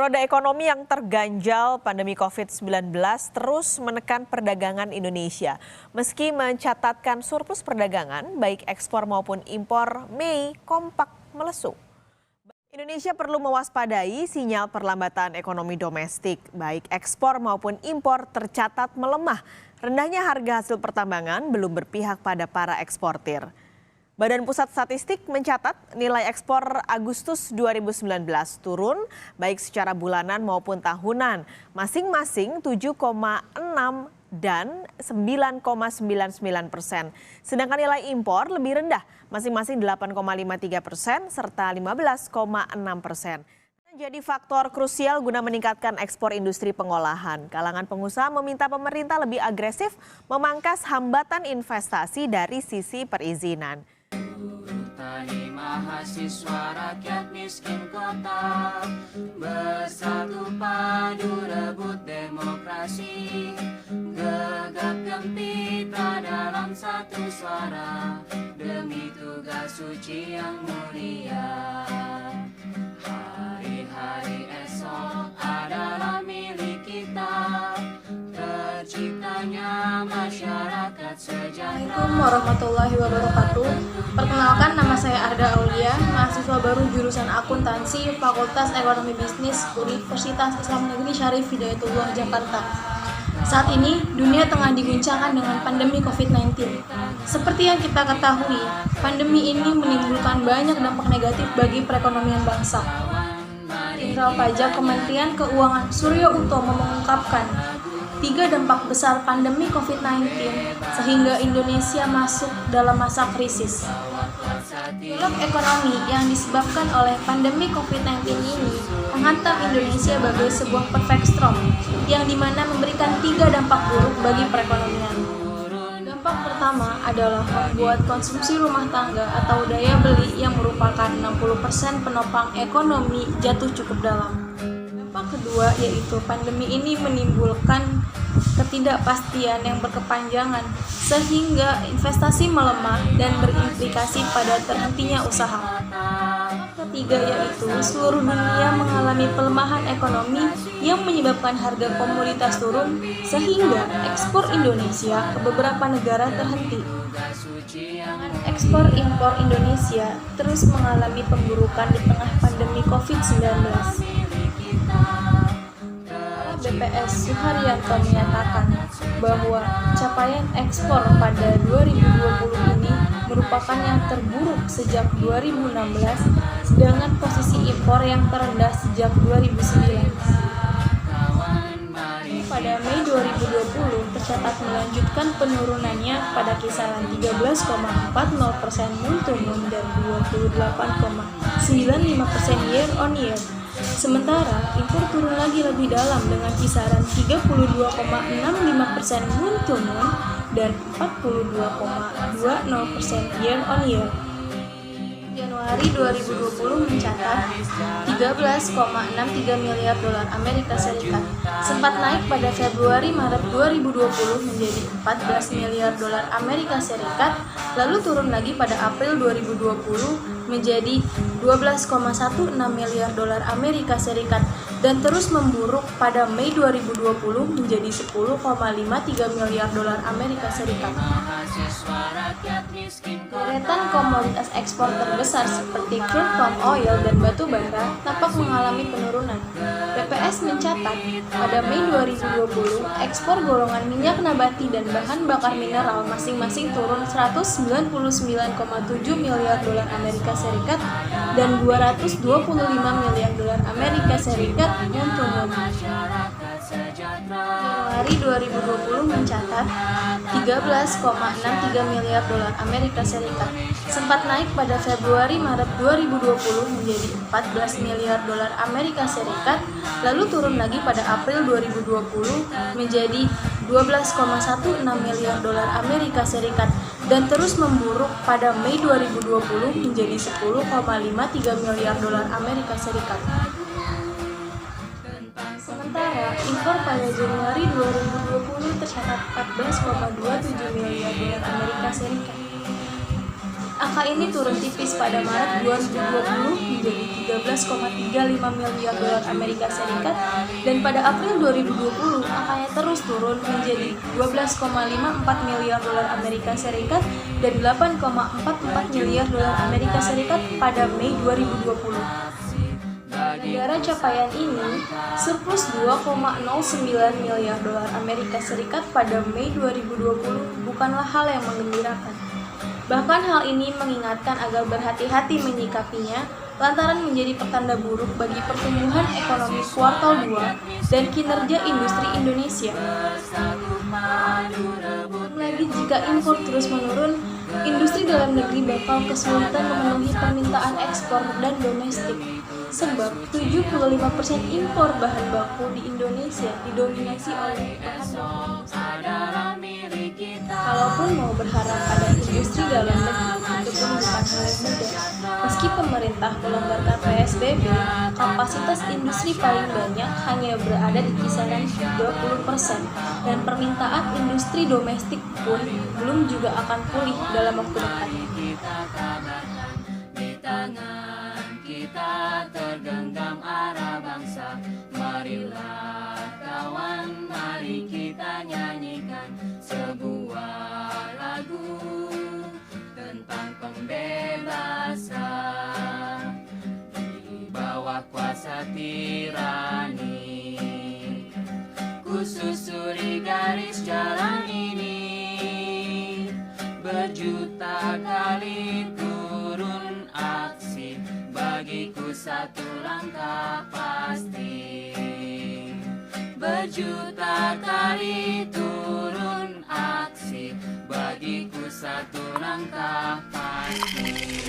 Roda ekonomi yang terganjal pandemi COVID-19 terus menekan perdagangan Indonesia. Meski mencatatkan surplus perdagangan, baik ekspor maupun impor, Mei kompak melesu. Indonesia perlu mewaspadai sinyal perlambatan ekonomi domestik, baik ekspor maupun impor tercatat melemah. Rendahnya harga hasil pertambangan belum berpihak pada para eksportir. Badan Pusat Statistik mencatat nilai ekspor Agustus 2019 turun baik secara bulanan maupun tahunan, masing-masing 7,6 dan 9,99%. Sedangkan nilai impor lebih rendah, masing-masing 8,53% serta 15,6%. Jadi faktor krusial guna meningkatkan ekspor industri pengolahan. Kalangan pengusaha meminta pemerintah lebih agresif memangkas hambatan investasi dari sisi perizinan. Tani mahasiswa rakyat miskin kota bersatu padu rebut demokrasi, gegap gempita dalam satu suara demi tugas suci yang mulia. Hari-hari esok adalah milik kita, terciptanya masyarakat sejahtera. Assalamualaikum warahmatullahi wabarakatuh. Perkenalkan, nama saya Arda Aulia, mahasiswa baru jurusan akuntansi Fakultas Ekonomi Bisnis Universitas Islam Negeri Syarif Hidayatullah Jakarta. Saat ini, dunia tengah diguncangkan dengan pandemi COVID-19. Seperti yang kita ketahui, pandemi ini menimbulkan banyak dampak negatif bagi perekonomian bangsa. Jenderal Pajak Kementerian Keuangan Suryo Utomo mengungkapkan 3 dampak besar pandemi COVID-19 sehingga Indonesia masuk dalam masa krisis. Gejolak ekonomi yang disebabkan oleh pandemi COVID-19 ini menghantam Indonesia bagai sebuah perfect storm yang dimana memberikan 3 dampak buruk bagi perekonomian. Dampak pertama adalah membuat konsumsi rumah tangga atau daya beli yang merupakan 60% penopang ekonomi jatuh cukup dalam. Dampak kedua yaitu pandemi ini menimbulkan ketidakpastian yang berkepanjangan sehingga investasi melemah dan berimplikasi pada terhentinya usaha. Ketiga yaitu seluruh dunia mengalami pelemahan ekonomi yang menyebabkan harga komoditas turun sehingga ekspor Indonesia ke beberapa negara terhenti. Ekspor impor Indonesia terus mengalami pemburukan di tengah pandemi COVID-19. BPS Suharyanto menyatakan bahwa capaian ekspor pada 2020 ini merupakan yang terburuk sejak 2016, sedangkan posisi impor yang terendah sejak 2009. Pada Mei 2020 tercatat melanjutkan penurunannya pada kisaran 13,40% month-to-month dan 28,95% year-on-year. Sementara impor turun lagi lebih dalam dengan kisaran 32,65% month-to-month dan 42,20% year-on-year. Januari 2020 mencatat 13,63 miliar dolar Amerika Serikat, sempat naik pada Februari-Maret 2020 menjadi 14 miliar dolar Amerika Serikat, lalu turun lagi pada April 2020 menjadi 12,16 miliar dolar Amerika Serikat dan terus memburuk pada Mei 2020 menjadi 10,53 miliar dolar Amerika Serikat. Deretan komoditas ekspor terbesar seperti crude palm oil dan batu bara tampak mengalami penurunan. BPS mencatat pada Mei 2020 ekspor golongan minyak nabati dan bahan bakar mineral masing-masing turun 199,7 miliar dolar Amerika Serikat dan 225 miliar dolar Amerika Serikat untuk Januari 2020 mencatat 13,63 miliar dolar Amerika Serikat, sempat naik pada Februari-Maret 2020 menjadi 14 miliar dolar Amerika Serikat, lalu turun lagi pada April 2020 menjadi 12,16 miliar dolar Amerika Serikat dan terus memburuk pada Mei 2020 menjadi 10,53 miliar dolar Amerika Serikat. Sementara impor pada Januari 2020 tercatat 14,27 miliar dolar Amerika Serikat. Angka ini turun tipis pada Maret 2020 menjadi 13,35 miliar dolar Amerika Serikat dan pada April 2020 angkanya terus turun menjadi 12,54 miliar dolar Amerika Serikat dan 8,44 miliar dolar Amerika Serikat pada Mei 2020. Negara capaian ini surplus 2,09 miliar dolar Amerika Serikat pada Mei 2020 bukanlah hal yang menggembirakan. Bahkan hal ini mengingatkan agar berhati-hati menyikapinya lantaran menjadi pertanda buruk bagi pertumbuhan ekonomi kuartal 2 dan kinerja industri Indonesia. Lagi jika impor terus menurun, industri dalam negeri bakal kesulitan memenuhi permintaan ekspor dan domestik. Sebab 75% impor bahan baku di Indonesia didominasi oleh bahan baku. Kalaupun mau berharap pada industri dalam negeri, itu pun bukan hal yang mudah. Meski pemerintah melonggarkan PSBB, kapasitas industri paling banyak hanya berada di kisaran 20% dan permintaan industri domestik pun belum juga akan pulih dalam waktu dekat. Kita tergenggam arah bangsa. Marilah kawan, mari kita nyanyikan sebuah lagu tentang pembebasan di bawah kuasa tirani. Ku susuri garis jalan ini, berjuta kali turun aksi, bagiku satu langkah pasti. Berjuta kali turun aksi, bagiku satu langkah pasti.